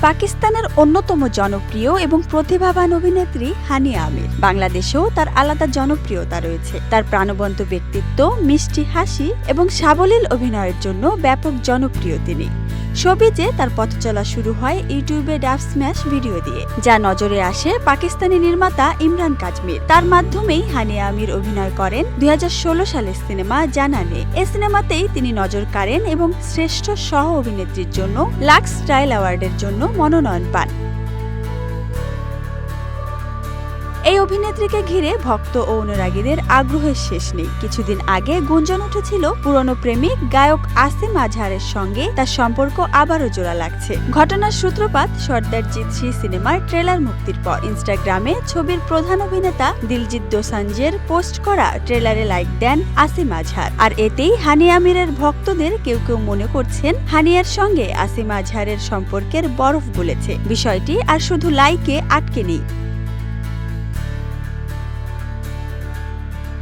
পাকিস্তানের অন্যতম জনপ্রিয় এবং প্রতিভাবান অভিনেত্রী হানিয়া আমির। বাংলাদেশেও তার আলাদা জনপ্রিয়তা রয়েছে। তার প্রাণবন্ত ব্যক্তিত্ব, মিষ্টি হাসি এবং সাবলীল অভিনয়ের জন্য ব্যাপক জনপ্রিয় তিনি। শোবিজে তার পথ চলা শুরু হয় ইউটিউবে ডাব স্ম্যাশ ভিডিও দিয়ে, যা নজরে আসে পাকিস্তানি নির্মাতা ইমরান কাজমির। তার মাধ্যমেই হানিয়া আমির অভিনয় করেন 2016 সালের সিনেমা জানানে। এই সিনেমাতেই তিনি নজর কাড়েন এবং শ্রেষ্ঠ সহ অভিনেত্রীর জন্য লাক্স স্টাইল অ্যাওয়ার্ডের জন্য মনোনয়ন পান। এই অভিনেত্রীকে ঘিরে ভক্ত ও অনুরাগীদের আগ্রহের শেষ নেই। কিছুদিন আগে গুঞ্জন উঠেছিল পুরনো প্রেমিক গায়ক আসিম আজহারের সঙ্গে তার সম্পর্ক আবারও জোড়া লাগছে। ঘটনার সূত্রপাত সর্দার জিৎ সিং সিনেমার ট্রেলার মুক্তির পর ইনস্টাগ্রামে ছবির প্রধান অভিনেতা দিলজিৎ দোসাঞ্জের পোস্ট করা ট্রেলারে লাইক দেন আসিম আজহার। আর এতেই হানিয়া আমিরের ভক্তদের কেউ কেউ মনে করছেন হানিয়ার সঙ্গে আসিম আজহারের সম্পর্কের বরফ গলেছে। বিষয়টি আর শুধু লাইকে আটকে নেই।